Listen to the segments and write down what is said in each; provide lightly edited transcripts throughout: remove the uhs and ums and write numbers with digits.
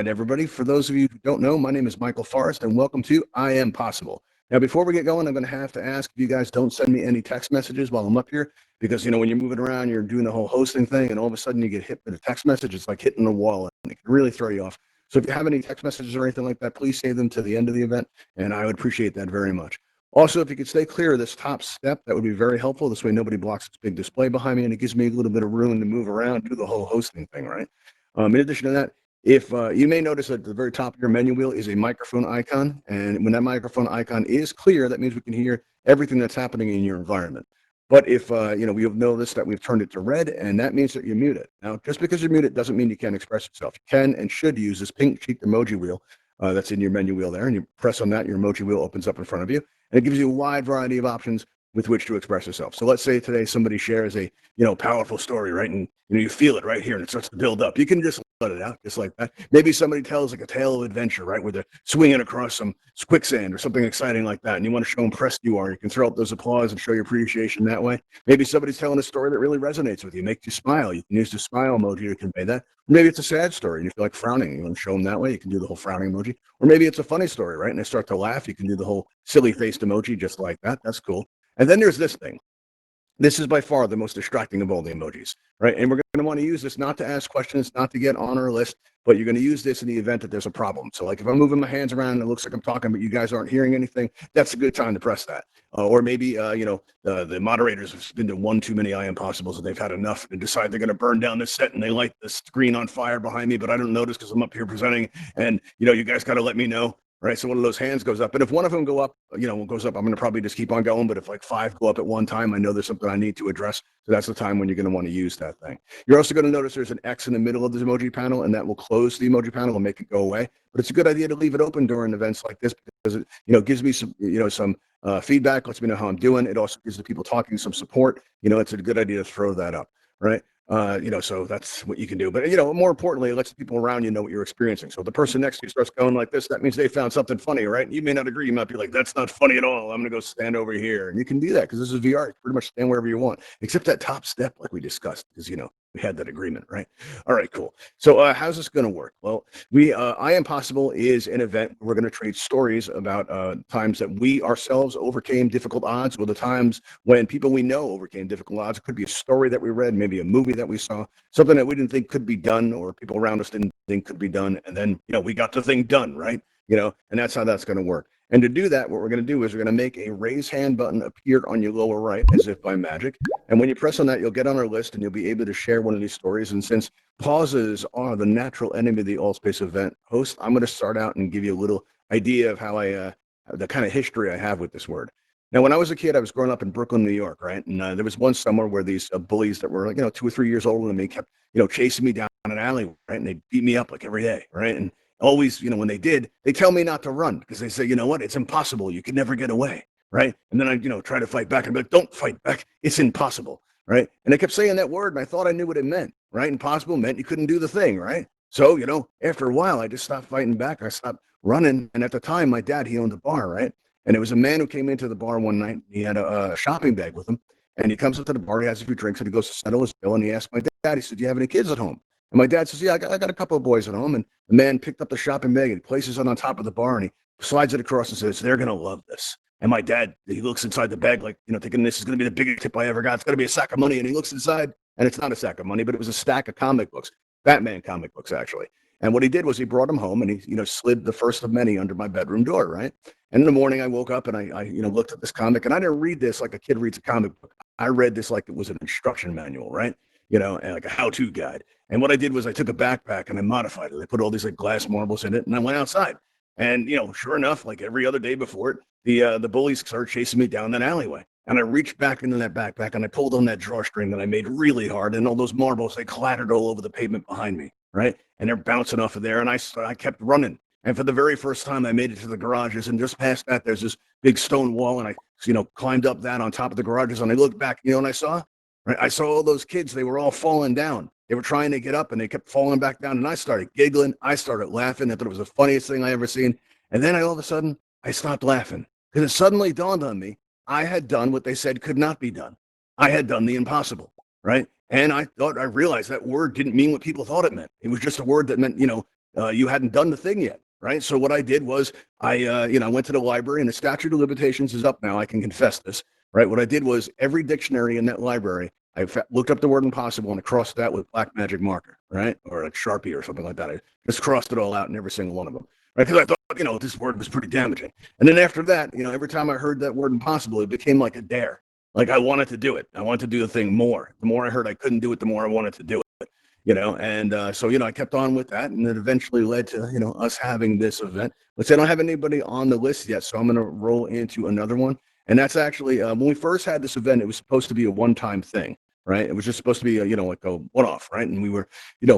right, everybody. For those of you who don't know, my name is Michael Forrest, and welcome to I Am Possible. Now, before we get going, I'm going to have to ask if you guys don't send me any text messages while I'm up here, because when you're moving around, you're doing the whole hosting thing, and all of a sudden you get hit with a text message. It's like hitting the wall, and it can really throw you off. So if you have any text messages or anything like that, please save them to the end of the event, and I would appreciate that very much. Also, if you could stay clear of this top step, that would be very helpful. This way, nobody blocks this big display behind me, and it gives me a little bit of room to move around, do the whole hosting thing, right? In addition to that, if you may notice at the very top of your menu wheel is a microphone icon, and when that microphone icon is clear, that means we can hear everything that's happening in your environment. But if we've noticed that we've turned it to red, and that means that you're muted. Now, just because you're muted doesn't mean you can't express yourself. You can and should use this pink cheek emoji wheel that's in your menu wheel there, and you press on that, your emoji wheel opens up in front of you, and it gives you a wide variety of options with which to express yourself. So let's say today somebody shares a powerful story, right? And you feel it right here and it starts to build up. You can just let it out just like that. Maybe somebody tells like a tale of adventure, right? Where they're swinging across some quicksand or something exciting like that. And you want to show how impressed you are. You can throw up those applause and show your appreciation that way. Maybe somebody's telling a story that really resonates with you, makes you smile. You can use the smile emoji to convey that. Maybe it's a sad story and you feel like frowning. You want to show them that way. You can do the whole frowning emoji. Or maybe it's a funny story, right? And they start to laugh. You can do the whole silly faced emoji just like that. That's cool. And then there's this thing. This is by far the most distracting of all the emojis, right? And we're going to want to use this not to ask questions, not to get on our list, but you're going to use this in the event that there's a problem. So like if I'm moving my hands around and it looks like I'm talking, but you guys aren't hearing anything, that's a good time to press that. Or maybe, the moderators have been to one too many I Am Possibles and they've had enough and decide they're going to burn down this set and they light the screen on fire behind me, but I don't notice because I'm up here presenting and, you guys got to let me know. Right. So one of those hands goes up. And if one of them goes up, I'm going to probably just keep on going. But if like 5 go up at one time, I know there's something I need to address. So that's the time when you're going to want to use that thing. You're also going to notice there's an X in the middle of the emoji panel, and that will close the emoji panel and make it go away. But it's a good idea to leave it open during events like this because it, gives me some feedback, lets me know how I'm doing. It also gives the people talking some support. It's a good idea to throw that up. Right. So that's what you can do. But, more importantly, it lets the people around you know what you're experiencing. So if the person next to you starts going like this, that means they found something funny, right? You may not agree. You might be like, that's not funny at all. I'm going to go stand over here. And you can do that because this is VR. You can pretty much stand wherever you want, except that top step like we discussed because, we had that agreement, right? All right, cool. So how's this going to work? Well, I Am Possible is an event where we're going to trade stories about times that we ourselves overcame difficult odds or the times when people we know overcame difficult odds. It could be a story that we read, maybe a movie that we saw, something that we didn't think could be done or people around us didn't think could be done. And then, we got the thing done, right? And that's how that's going to work. And to do that, what we're going to do is we're going to make a raise hand button appear on your lower right as if by magic. And when you press on that, you'll get on our list and you'll be able to share one of these stories. And since pauses are the natural enemy of the all space event host, I'm going to start out and give you a little idea of how the kind of history I have with this word. Now, when I was a kid, I was growing up in Brooklyn, New York, right? And there was one summer where these bullies that were, 2 or 3 years older than me kept, chasing me down an alley, right? And they beat me up like every day, right? And always, when they did, they tell me not to run because they say, what? It's impossible. You can never get away, right? And then I, try to fight back and be like, don't fight back. It's impossible, right? And they kept saying that word, and I thought I knew what it meant, right? Impossible meant you couldn't do the thing, right? So, after a while, I just stopped fighting back. I stopped running. And at the time, my dad, he owned a bar, right? And it was a man who came into the bar one night. He had a shopping bag with him. And he comes up to the bar. He has a few drinks and he goes to settle his bill. And he asked my dad, he said, do you have any kids at home? And my dad says, yeah, I got a couple of boys at home. And the man picked up the shopping bag and he places it on top of the bar and he slides it across and says, they're going to love this. And my dad, he looks inside the bag like, thinking this is going to be the biggest tip I ever got. It's going to be a sack of money. And he looks inside and it's not a sack of money, but it was a stack of comic books, Batman comic books, actually. And what he did was he brought them home and he, slid the first of many under my bedroom door, right? And in the morning I woke up and I looked at this comic and I didn't read this like a kid reads a comic book. I read this like it was an instruction manual, right? And like a how-to guide. And what I did was I took a backpack and I modified it. I put all these like glass marbles in it and I went outside. And, sure enough, like every other day before it, the bullies started chasing me down that alleyway. And I reached back into that backpack and I pulled on that drawstring that I made really hard. And all those marbles, they clattered all over the pavement behind me, right? And they're bouncing off of there. And I kept running. And for the very first time, I made it to the garages. And just past that, there's this big stone wall. And I, climbed up that on top of the garages. And I looked back, and I saw? Right? I saw all those kids. They were all falling down. They were trying to get up and they kept falling back down. And I started giggling. I started laughing. I thought it was the funniest thing I ever seen. And then all of a sudden, I stopped laughing because it suddenly dawned on me. I had done what they said could not be done. I had done the impossible, right? And I realized that word didn't mean what people thought it meant. It was just a word that meant, you hadn't done the thing yet, right? So what I did was I went to the library, and the statute of limitations is up now. I can confess this, right? What I did was every dictionary in that library, looked up the word impossible and I crossed that with black magic marker, right? Or like Sharpie or something like that. I just crossed it all out in every single one of them, right? Because I thought, this word was pretty damaging. And then after that, every time I heard that word impossible, it became like a dare. Like I wanted to do it. I wanted to do the thing more. The more I heard I couldn't do it, the more I wanted to do it. And so I kept on with that, and it eventually led to us having this event. But I don't have anybody on the list yet, so I'm going to roll into another one. And that's actually when we first had this event, it was supposed to be a one-time thing, right? It was just supposed to be like a one-off, right? And we were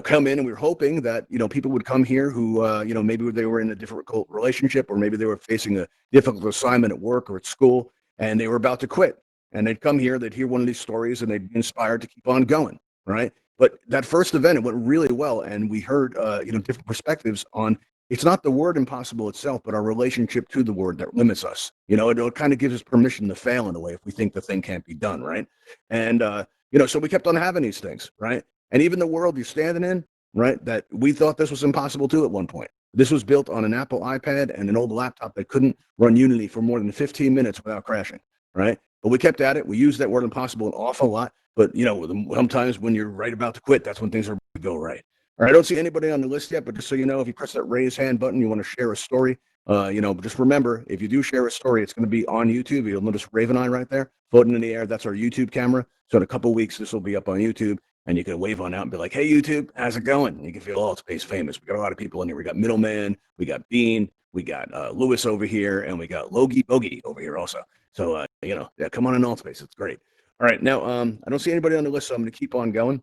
come in, and we were hoping that people would come here who maybe they were in a difficult relationship, or maybe they were facing a difficult assignment at work or at school, and they were about to quit. And they'd come here, they'd hear one of these stories, and they'd be inspired to keep on going, right? But that first event, it went really well, and we heard different perspectives on. It's not the word impossible itself, but our relationship to the word that limits us. It kind of gives us permission to fail in a way if we think the thing can't be done, right? And so we kept on having these things, right? And even the world you're standing in, right? That we thought this was impossible too at one point. This was built on an Apple iPad and an old laptop that couldn't run Unity for more than 15 minutes without crashing, right? But we kept at it. We used that word impossible an awful lot. But sometimes when you're right about to quit, that's when things are about to go right. All right, I don't see anybody on the list yet, but just so you know, if you press that raise hand button, you want to share a story. Just remember, if you do share a story, it's going to be on YouTube. You'll notice Ravenhall right there, floating in the air. That's our YouTube camera. So in a couple of weeks, this will be up on YouTube, and you can wave on out and be like, "Hey, YouTube, how's it going?" And you can feel all space famous. We got a lot of people in here. We got Middleman, we got Bean, we got Lewis over here, and we got Logie Bogey over here also. So come on in all space. It's great. All right, now I don't see anybody on the list, so I'm going to keep on going.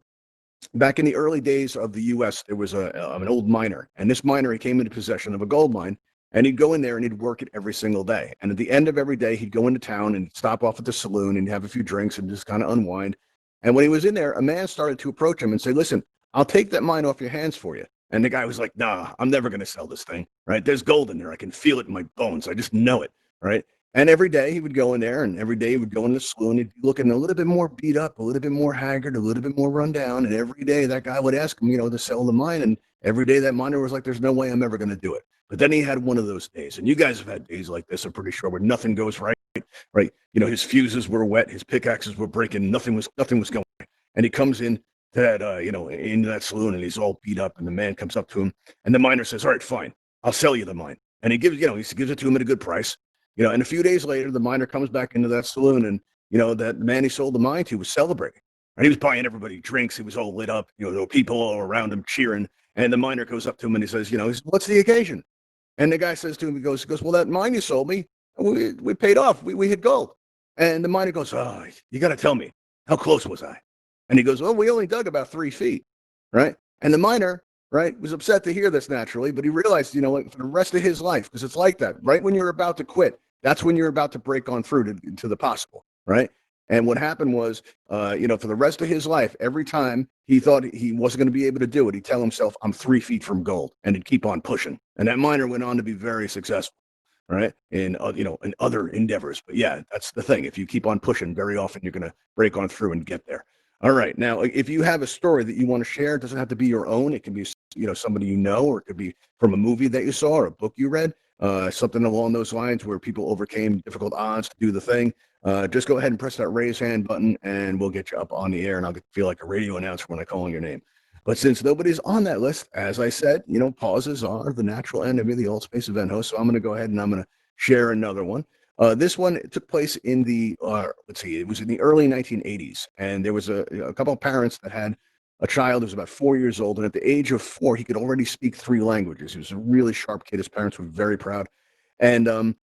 Back in the early days of the U.S., there was an old miner, and this miner, he came into possession of a gold mine, and he'd go in there and he'd work it every single day. And at the end of every day, he'd go into town and stop off at the saloon and have a few drinks and just kind of unwind. And when he was in there, a man started to approach him and say, "Listen, I'll take that mine off your hands for you." And the guy was like, "Nah, I'm never going to sell this thing, right? There's gold in there. I can feel it in my bones. I just know it, right?" And every day he would go in there, and every day he would go in the saloon. He'd be looking a little bit more beat up, a little bit more haggard, a little bit more run down. And every day that guy would ask him, to sell the mine. And every day that miner was like, "There's no way I'm ever going to do it." But then he had one of those days, and you guys have had days like this, I'm pretty sure, where nothing goes right. Right? His fuses were wet, his pickaxes were breaking, nothing was going right. And he comes in to that, into that saloon, and he's all beat up. And the man comes up to him, and the miner says, "All right, fine, I'll sell you the mine." And he gives it to him at a good price. And a few days later, the miner comes back into that saloon, and that man he sold the mine to was celebrating. And he was buying everybody drinks. He was all lit up. There were people all around him cheering. And the miner goes up to him and he says, "What's the occasion?" And the guy says to him, he goes, "Well, that mine you sold me, we paid off. We hit gold." And the miner goes, "Oh, you got to tell me, how close was I?" And he goes, "Well, we only dug about 3 feet." Right. And the miner, right, was upset to hear this naturally, but he realized, for the rest of his life, because it's like that, right when you're about to quit, that's when you're about to break on through to the possible, right? And what happened was, for the rest of his life, every time he thought he wasn't going to be able to do it, he'd tell himself, "I'm 3 feet from gold," and he'd keep on pushing. And that miner went on to be very successful, right? In other endeavors. But yeah, that's the thing. If you keep on pushing, very often you're going to break on through and get there. All right. Now, if you have a story that you want to share, it doesn't have to be your own. It can be, somebody or it could be from a movie that you saw or a book you read, something along those lines where people overcame difficult odds to do the thing. Just go ahead and press that raise hand button, and we'll get you up on the air, and I'll feel like a radio announcer when I call on your name. But since nobody's on that list, as I said, pauses are the natural enemy of the Old Space event host. So I'm going to go ahead and I'm going to share another one. This one took place in the, it was in the early 1980s. And there was a couple of parents that had a child who was about 4 years old. And at the age of 4, he could already speak 3 languages. He was a really sharp kid. His parents were very proud. And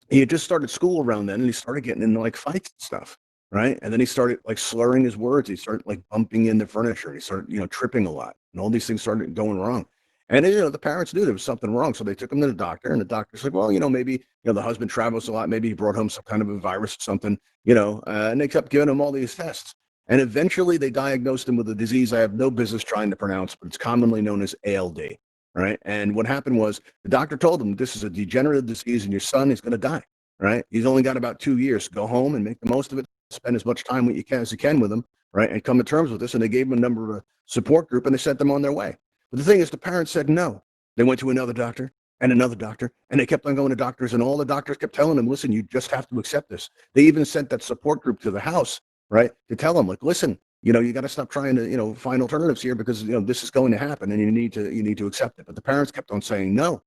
he had just started school around then, and he started getting into like fights and stuff. Right. And then he started like slurring his words. He started like bumping into furniture. He started, tripping a lot. And all these things started going wrong. And then, the parents knew there was something wrong. So they took him to the doctor, and the doctor said, "Well, maybe, the husband travels a lot. Maybe he brought home some kind of a virus or something, and they kept giving him all these tests. And eventually they diagnosed him with a disease I have no business trying to pronounce, but it's commonly known as ALD. Right. And what happened was the doctor told him, "This is a degenerative disease and your son is going to die. Right. He's only got about 2 years to go home and make the most of it, spend as much time as you can with him. Right. And come to terms with this." And they gave him a number of a support group, and they sent them on their way. But the thing is, the parents said no. They went to another doctor and another doctor, and they kept on going to doctors, and all the doctors kept telling them, listen, you just have to accept this. They even sent that support group to the house, right, to tell them, like, listen, you got to stop trying to, find alternatives here because, this is going to happen and you need to accept it. But the parents kept on saying no.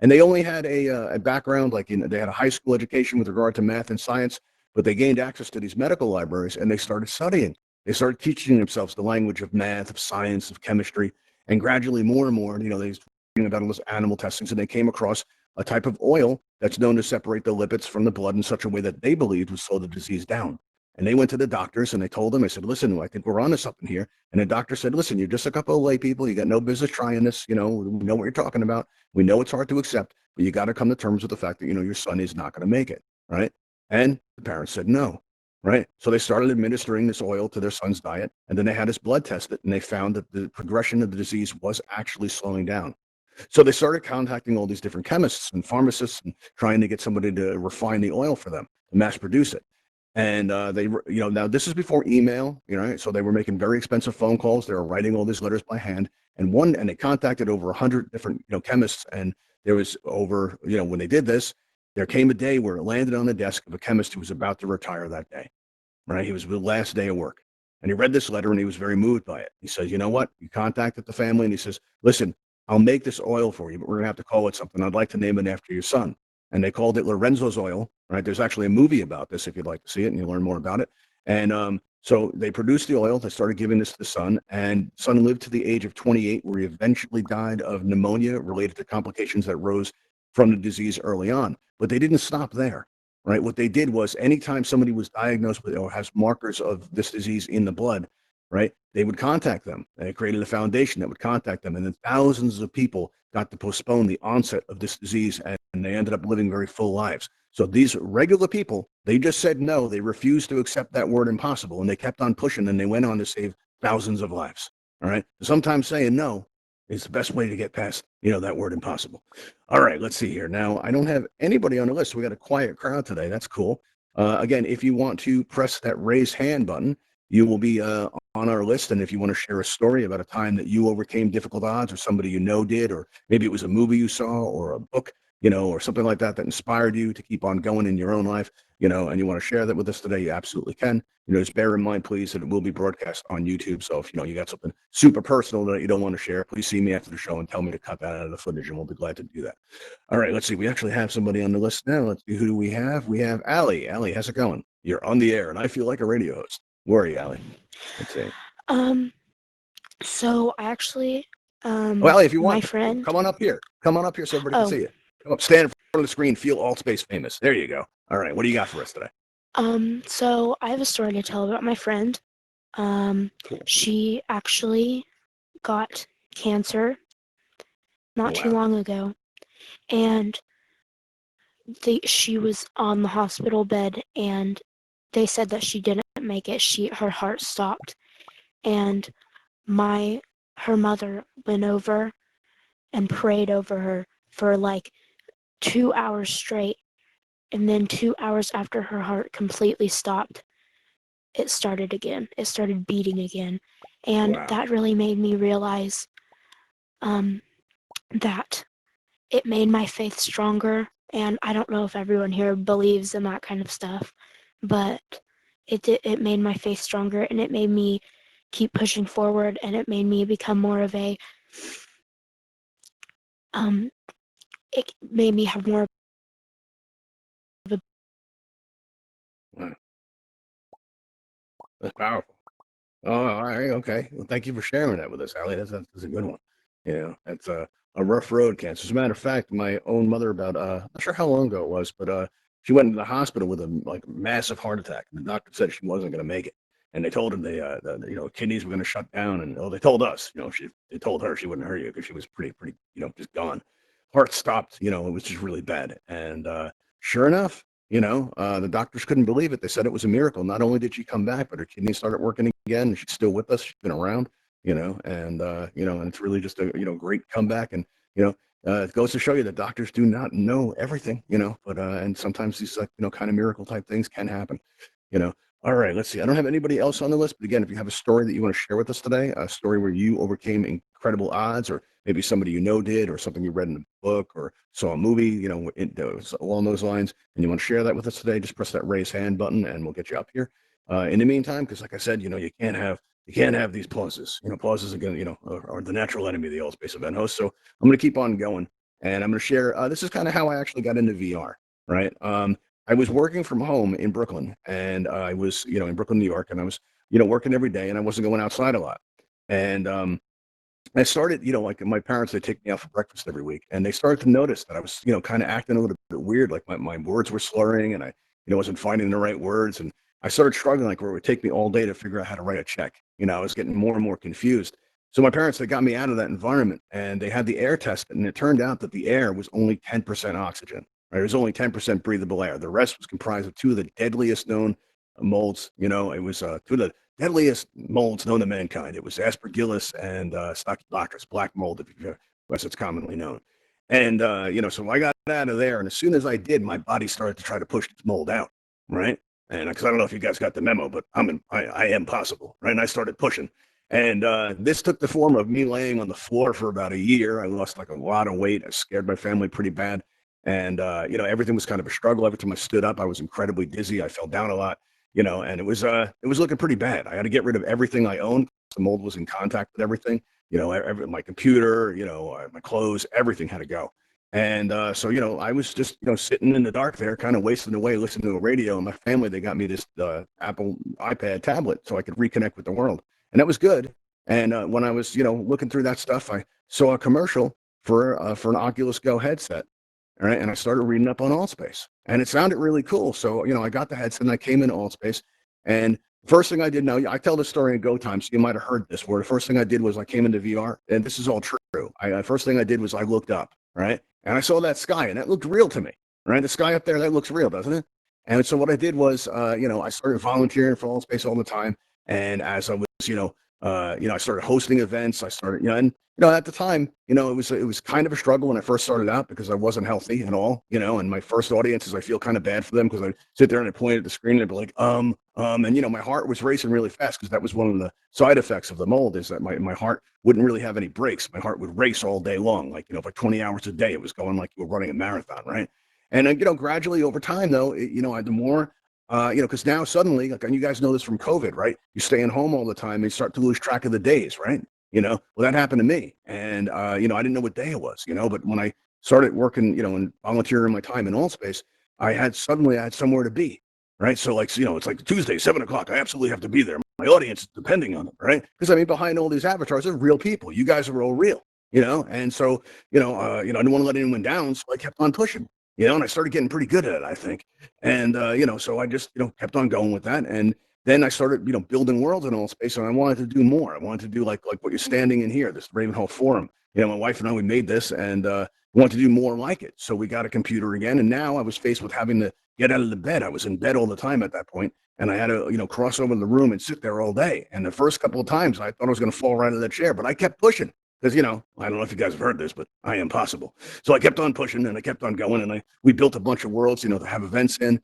And they only had a background, like they had a high school education with regard to math and science, but they gained access to these medical libraries and they started studying. They started teaching themselves the language of math, of science, of chemistry, and gradually more and more, they started reading about all this animal testings, and they came across a type of oil that's known to separate the lipids from the blood in such a way that they believed would slow the disease down. And they went to the doctors and they told them, I said, listen, I think we're onto something here. And the doctor said, listen, you're just a couple of lay people. You got no business trying this. We know what you're talking about. We know it's hard to accept, but you got to come to terms with the fact that, your son is not going to make it. Right. And the parents said no. Right. So they started administering this oil to their son's diet. And then they had his blood tested and they found that the progression of the disease was actually slowing down. So they started contacting all these different chemists and pharmacists and trying to get somebody to refine the oil for them, to mass produce it. And now this is before email, so they were making very expensive phone calls. They were writing all these letters by hand, and they contacted over 100 different, chemists. And there was over, when they did this, there came a day where it landed on the desk of a chemist who was about to retire that day, right? He was the last day of work. And he read this letter and he was very moved by it. He says, you know what? He contacted the family and he says, listen, I'll make this oil for you, but we're going to have to call it something. I'd like to name it after your son. And they called it Lorenzo's oil, right? There's actually a movie about this if you'd like to see it and you learn more about it. And so they produced the oil. They started giving this to the son, and son lived to the age of 28, where he eventually died of pneumonia related to complications that rose from the disease early on. But they didn't stop there, right? What they did was anytime somebody was diagnosed with or has markers of this disease in the blood, right, they would contact them. They created a foundation that would contact them, and then thousands of people got to postpone the onset of this disease, and they ended up living very full lives. So these regular people, they just said no. They refused to accept that word impossible, and they kept on pushing, and they went on to save thousands of lives. All right. Sometimes saying no is the best way to get past, that word impossible. All right, let's see here. Now, I don't have anybody on the list. So we got a quiet crowd today. That's cool. Again, if you want to press that raise hand button, you will be on our list. And if you want to share a story about a time that you overcame difficult odds, or somebody did, or maybe it was a movie you saw or a book, or something like that inspired you to keep on going in your own life, and you want to share that with us today, you absolutely can. Just bear in mind, please, that it will be broadcast on YouTube. So if you got something super personal that you don't want to share, please see me after the show and tell me to cut that out of the footage, and we'll be glad to do that. All right, let's see. We actually have somebody on the list now. Let's see, who do we have? We have Allie. Allie, how's it going? You're on the air, and I feel like a radio host. Where are you, Allie? Let's see. So I actually, Well, Allie, if you my want, friend. come on up here. Come on up here so everybody can Oh, see you. Come up, stand in front of the screen, feel alt space famous. There you go. All right, what do you got for us today? so I have a story to tell about my friend. She actually got cancer Oh, not too wow. long ago, and she was on the hospital bed, and they said that she didn't make it. Her heart stopped, and my her mother went over and prayed over her for like 2 hours straight. And then 2 hours after her heart completely stopped, it started again. It started beating again. And Wow. that really made me realize that it made my faith stronger. And I don't know if everyone here believes in that kind of stuff, but it made my faith stronger, and it made me keep pushing forward, and it made me become more of a it made me have more of a Wow. That's powerful. Oh, all right. Okay. Well, thank you for sharing that with us, Allie. That's a good one. It's a rough road, cancer. As a matter of fact, my own mother, about not sure how long ago it was, but she went into the hospital with a massive heart attack. And the doctor said she wasn't going to make it. And they told her kidneys were going to shut down. And they told us, they told her she wouldn't hurt you because she was pretty, just gone. Heart stopped. It was just really bad. And sure enough, the doctors couldn't believe it. They said it was a miracle. Not only did she come back, but her kidneys started working again, and she's still with us. She's been around, and it's really just a great comeback. And it goes to show you that doctors do not know everything, but and sometimes these kind of miracle type things can happen, you know. All right, let's see. I don't have anybody else on the list, but again, if you have a story that you want to share with us today, a story where you overcame incredible odds, or maybe somebody you know did, or something you read in a book or saw a movie, along those lines, and you want to share that with us today, just press that raise hand button, and we'll get you up here. In the meantime, because like I said, you can't have these pauses. Pauses again, are the natural enemy of the All Space event host. So I'm going to keep on going, and I'm going to share. This is kind of how I actually got into VR, right? I was working from home in Brooklyn, and I was, in Brooklyn, New York, and I was, working every day, and I wasn't going outside a lot. And I started, like my parents, they take me out for breakfast every week, and they started to notice that I was, kind of acting a little bit weird, like my words were slurring, and I, wasn't finding the right words, and I started struggling, like where it would take me all day to figure out how to write a check. I was getting more and more confused. So my parents, they got me out of that environment, and they had the air tested, and it turned out that the air was only 10% oxygen. Right? It was only 10% breathable air. The rest was comprised of two of the deadliest known molds. It was two of the deadliest molds known to mankind. It was Aspergillus and Stachybotrys, black mold, as it's commonly known. And so I got out of there, and as soon as I did, my body started to try to push this mold out, right? And because I don't know if you guys got the memo, but I am possible, right? And I started pushing, and this took the form of me laying on the floor for about a year. I lost like a lot of weight. I scared my family pretty bad, and everything was kind of a struggle. Every time I stood up, I was incredibly dizzy. I fell down a lot, and it was looking pretty bad. I had to get rid of everything I owned. The mold was in contact with everything, my computer, my clothes, everything had to go. And so, I was just, sitting in the dark there, kind of wasting away, listening to a radio. And my family, they got me this Apple iPad tablet so I could reconnect with the world. And that was good. And when I was, looking through that stuff, I saw a commercial for an Oculus Go headset. All right. And I started reading up on Allspace, and it sounded really cool. So, I got the headset and I came in Allspace. And first thing I did, now I tell this story in Go Time, so you might have heard this, where the first thing I did was I came into VR, and this is all true. First thing I did was I looked up, right? And I saw that sky, and that looked real to me, right? The sky up there, that looks real, doesn't it? And so what I did was, I started volunteering for Allspace all the time. And as I was, I started hosting events. I started, and at the time, it was kind of a struggle when I first started out because I wasn't healthy at all, and my first audiences, I feel kind of bad for them because I sit there and I point at the screen and I'd be like, and my heart was racing really fast because that was one of the side effects of the mold, is that my heart wouldn't really have any breaks. My heart would race all day long, like, for 20 hours a day. It was going like you were running a marathon, right? And gradually over time, though, the more because now suddenly, like, and you guys know this from COVID, right? You stay in home all the time and you start to lose track of the days, right? Well, that happened to me. And, I didn't know what day it was, but when I started working, and volunteering my time in Allspace, I had somewhere to be, right? So, like, it's like Tuesday, 7 o'clock. I absolutely have to be there. My audience is depending on it, right? Because behind all these avatars are real people. You guys are all real, and so, I didn't want to let anyone down. So I kept on pushing, and I started getting pretty good at it, I think. And, so I just, kept on going with that. And then I started, building worlds in Allspace, and I wanted to do more. I wanted to do like what you're standing in here, this Ravenhall Forum. My wife and I, we made this, and we wanted to do more like it. So we got a computer again, and now I was faced with having to get out of the bed. I was in bed all the time at that point, and I had to, cross over the room and sit there all day. And the first couple of times, I thought I was going to fall right out of the chair, but I kept pushing because, I don't know if you guys have heard this, but I am possible. So I kept on pushing, and I kept on going, and we built a bunch of worlds, to have events in.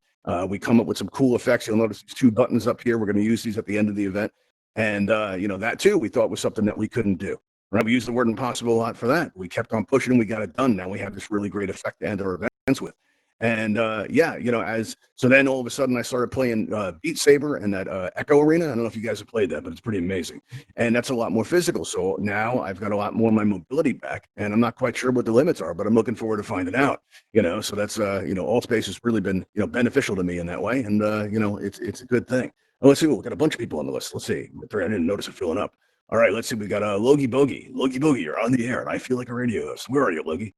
We come up with some cool effects. You'll notice these two buttons up here. We're going to use these at the end of the event. And, that too, we thought was something that we couldn't do. Right? We used the word impossible a lot for that. We kept on pushing. We got it done. Now we have this really great effect to end our events with. And so then all of a sudden I started playing Beat Saber and that Echo Arena. I don't know if you guys have played that, but it's pretty amazing. And that's a lot more physical. So now I've got a lot more of my mobility back, and I'm not quite sure what the limits are, but I'm looking forward to finding out. So that's Allspace has really been beneficial to me in that way, and it's a good thing. Well, let's see. We've got a bunch of people on the list. Let's see. I didn't notice it filling up. All right, let's see. We got Logie Bogey. Logie Bogey, you're on the air, and I feel like a radio host. Where are you, Logie?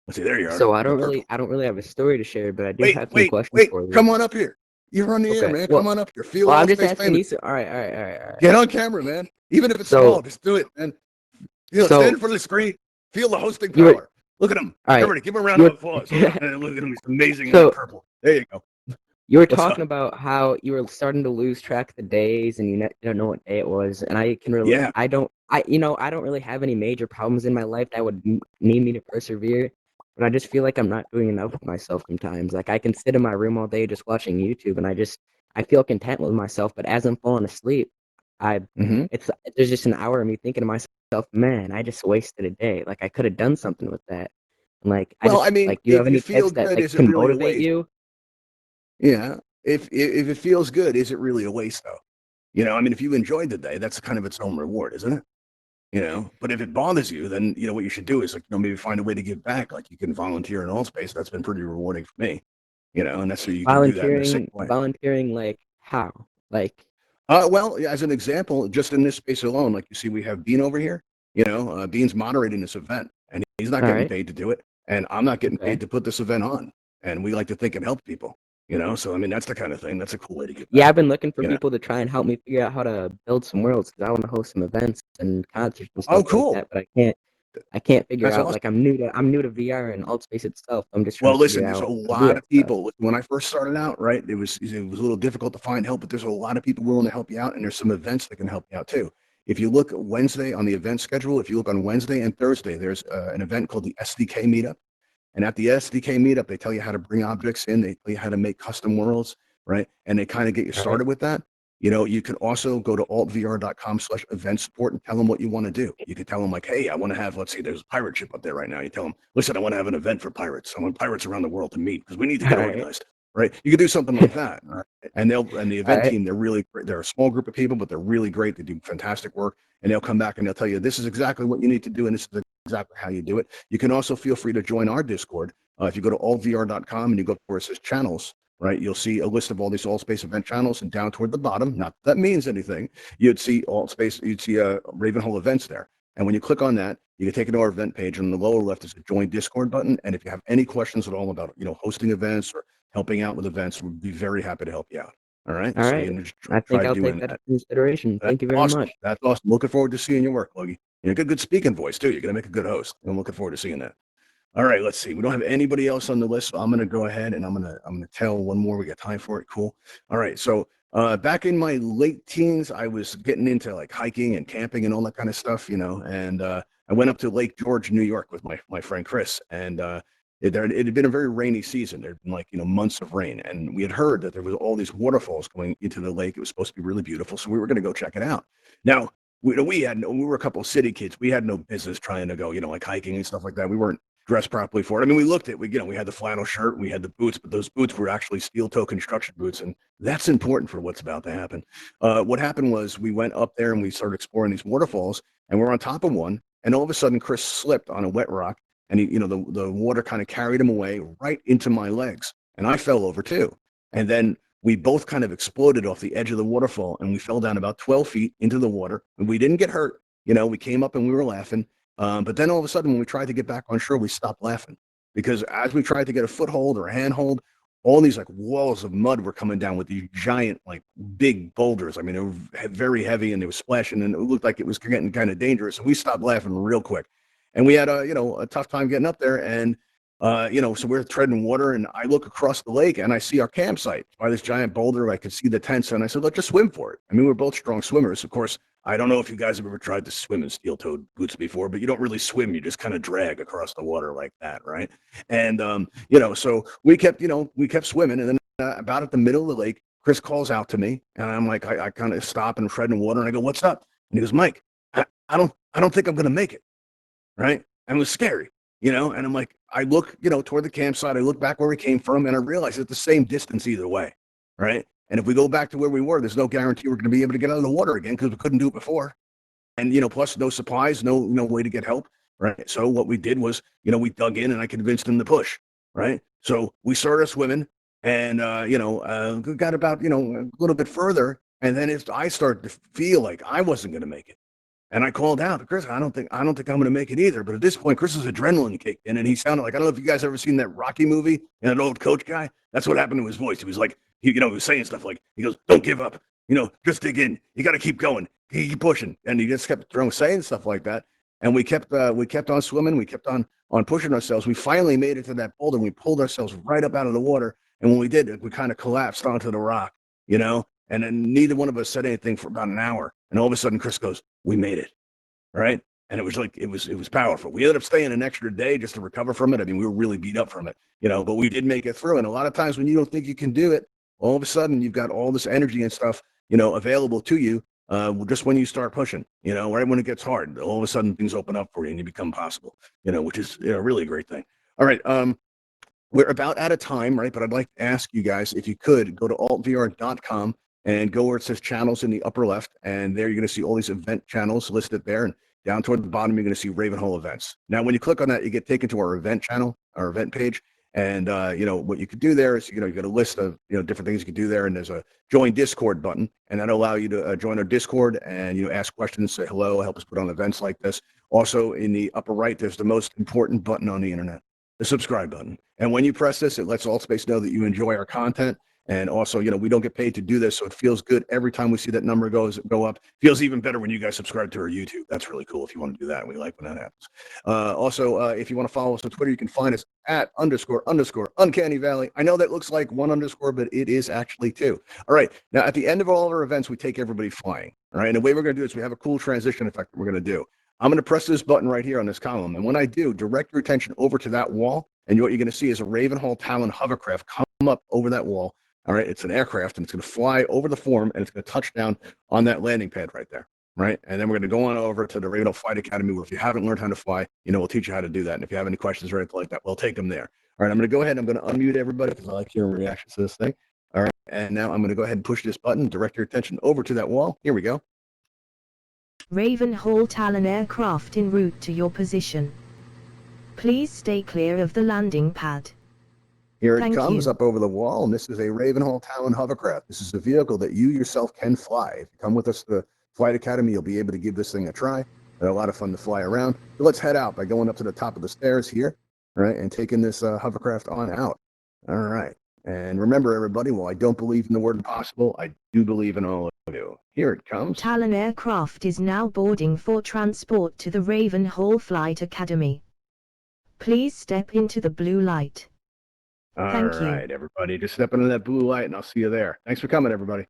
Let's see. There you are. So The purple. I don't really have a story to share, but I do Wait, have some wait, questions wait. for you. Come on up here. You're on the air, Okay. man. Come on up here. Feel Well, I'm all just space asking you. famous. All right, all right, all right, all right. Get on camera, man. Even if it's So- small, just do it, man. Stand So- in front of the screen. Feel the hosting You were- power. Look at him. All right. Everybody, give him a round of applause. Look at him. He's amazing in So- that purple. There you go. You were What's talking up? about how you were starting to lose track of the days, and you don't know what day it was. And I can really, Yeah. I don't really have any major problems in my life that would need me to persevere. But I just feel like I'm not doing enough with myself sometimes. Like I can sit in my room all day just watching YouTube, and I feel content with myself, but as I'm falling asleep, I Hmm. it's there's just an hour of me thinking to myself, man, I just wasted a day. Like I could have done something with that. And like I Well, I just mean, like, do you have if you any feel tips that good, like is it can really a motivate waste? you? Yeah. If it feels good, is it really a waste though? I mean, if you enjoyed the day, that's kind of its own reward, isn't it? But if it bothers you, then what you should do is, like, maybe find a way to give back. Like, you can volunteer in all space. That's been pretty rewarding for me. And that's so you can do that in a safe way. Volunteering like how? Like, Well, yeah, as an example, just in this space alone, like you see, we have Bean over here. Bean's moderating this event, and he's not all getting right, paid to do it, and I'm not getting paid okay. to put this event on. And we like to think and help people. So I mean, that's the kind of thing. That's a cool way to give Yeah, back. I've been looking for You know. people to try and help me figure out how to build some worlds because I want to host some events and concerts and Oh, stuff like cool. that, but I can't figure That's out, awesome. like, I'm new to VR and alt space itself. I'm just trying Well, to listen, figure there's a out how to do lot that of stuff. people. When I first started out, right, it was a little difficult to find help, but there's a lot of people willing to help you out, and there's some events that can help you out too. If you look Wednesday on the event schedule, if you look on Wednesday and Thursday, there's an event called the SDK Meetup. And at the SDK meetup, they tell you how to bring objects in. They tell you how to make custom worlds, right? And they kind of get you All right. started with that. You can also go to altvr.com/event support and tell them what you want to do. You could tell them, like, hey, I want to have, let's see, there's a pirate ship up there right now. You tell them, listen, I want to have an event for pirates. I want pirates around the world to meet because we need to All get right. organized, right? You could do something like that, right? And the All event right. team, they're really great. They're a small group of people, but they're really great. They do fantastic work, and they'll come back and they'll tell you this is exactly what you need to do, and this is exactly how you do it. You can also feel free to join our Discord. If you go to altvr.com and you go up where it says channels, right, you'll see a list of all these all space event channels, and down toward the bottom, not that means anything, you'd see Ravenhall events there. And when you click on that, you can take it to our event page, and on the lower left is a join Discord button. And if you have any questions at all about hosting events or helping out with events, we'd be very happy to help you out. All right, All so you right. can just I think try I'll doing take that that. into consideration. That's Thank you very awesome. much. That's awesome. Looking forward to seeing your work, Logie. You got a good speaking voice too. You're gonna make a good host. I'm looking forward to seeing that. All right, let's see. We don't have anybody else on the list, so I'm gonna go ahead and I'm gonna tell one more. We got time for it. Cool. All right. So back in my late teens, I was getting into like hiking and camping and all that kind of stuff, and I went up to Lake George, New York with my friend Chris, and it had been a very rainy season. There'd been like months of rain, and we had heard that there was all these waterfalls going into the lake. It was supposed to be really beautiful, so we were gonna go check it out. Now we were a couple of city kids. We had no business trying to go, like hiking and stuff like that. We weren't dressed properly for it. I mean, we looked at we had the flannel shirt, we had the boots, but those boots were actually steel toe construction boots, and that's important for what's about to happen. What happened was we went up there and we started exploring these waterfalls, and we're on top of one, and all of a sudden Chris slipped on a wet rock, and the water kind of carried him away right into my legs, and I fell over too, and then we both kind of exploded off the edge of the waterfall, and we fell down about 12 feet into the water, and we didn't get hurt. We came up and we were laughing. But then all of a sudden, when we tried to get back on shore, we stopped laughing because as we tried to get a foothold or a handhold, all these like walls of mud were coming down with these giant, like big boulders. I mean, they were very heavy and they were splashing, and it looked like it was getting kind of dangerous. So we stopped laughing real quick, and we had a tough time getting up there. And so we're treading water, and I look across the lake and I see our campsite by this giant boulder. I could see the tents, and I said, "Let's just swim for it." I mean, we're both strong swimmers, of course. I don't know if you guys have ever tried to swim in steel-toed boots before, but you don't really swim. You just kind of drag across the water like that, right? And so we kept swimming, and then about at the middle of the lake, Chris calls out to me, and I'm like, I kind of stop and tread in water, and I go, "What's up?" And he goes, "Mike, I don't think I'm gonna make it." Right? And it was scary, and I'm like, I look, toward the campsite, I look back where we came from, and I realize it's the same distance either way, right? And if we go back to where we were, there's no guarantee we're going to be able to get out of the water again because we couldn't do it before. And plus no supplies, no way to get help, right? So what we did was, we dug in and I convinced him to push, right? So we started swimming, and got about a little bit further, and then I started to feel like I wasn't going to make it. And I called out, Chris, I don't think I'm going to make it either. But at this point, Chris's adrenaline kicked in, and he sounded like, I don't know if you guys ever seen that Rocky movie and an old coach guy. That's what happened to his voice. He was like, he was saying stuff like, he goes, "Don't give up, just dig in. You got to keep going, keep pushing." And he just kept saying stuff like that. And we kept on swimming, we kept on pushing ourselves. We finally made it to that boulder, and we pulled ourselves right up out of the water. And when we did, we kind of collapsed onto the rock, and then neither one of us said anything for about an hour. And all of a sudden, Chris goes, "We made it." Right. And it was like, it was powerful. We ended up staying an extra day just to recover from it. I mean, we were really beat up from it, but we did make it through. And a lot of times when you don't think you can do it, all of a sudden you've got all this energy and stuff, available to you. Just when you start pushing, right when it gets hard, all of a sudden things open up for you and you become possible, which is really a great thing. All right. We're about out of time, right? But I'd like to ask you guys if you could go to altvr.com and go where it says channels in the upper left. And there you're going to see all these event channels listed there. And down toward the bottom, you're going to see Ravenhall events. Now, when you click on that, you get taken to our event channel, our event page. And, what you could do there is, you get a list of, different things you can do there. And there's a join Discord button, and that'll allow you to join our Discord and, ask questions, say hello, help us put on events like this. Also, in the upper right, there's the most important button on the internet, the subscribe button. And when you press this, it lets AltSpace know that you enjoy our content. And also, we don't get paid to do this, so it feels good every time we see that number go up. Feels even better when you guys subscribe to our YouTube. That's really cool if you want to do that. We like when that happens. Also, if you want to follow us on Twitter, you can find us at _ Uncanny Valley. I know that looks like one underscore, but it is actually two. All right. Now, at the end of all of our events, we take everybody flying. All right. And the way we're going to do is we have a cool transition effect that we're going to do. I'm going to press this button right here on this column. And when I do, direct your attention over to that wall. And what you're going to see is a Ravenhall Talon hovercraft come up over that wall. All right. It's an aircraft, and it's going to fly over the forum, and it's going to touch down on that landing pad right there. Right. And then we're going to go on over to the Ravenhall Flight Academy, where if you haven't learned how to fly, we'll teach you how to do that. And if you have any questions or anything like that, we'll take them there. All right. I'm going to go ahead and I'm going to unmute everybody because I like hearing reactions to this thing. All right. And now I'm going to go ahead and push this button, direct your attention over to that wall. Here we go. Ravenhall Talon aircraft en route to your position. Please stay clear of the landing pad. Here Thank it comes you. up over the wall, and this is a Ravenhall Talon hovercraft. This is a vehicle that you yourself can fly. If you come with us to the Flight Academy, you'll be able to give this thing a try. They're a lot of fun to fly around. So let's head out by going up to the top of the stairs here, right, and taking this hovercraft on out. All right. And remember, everybody, while I don't believe in the word impossible, I do believe in all of you. Here it comes. Talon aircraft is now boarding for transport to the Ravenhall Flight Academy. Please step into the blue light. All Thank you. right, everybody. Just step into that blue light, and I'll see you there. Thanks for coming, everybody.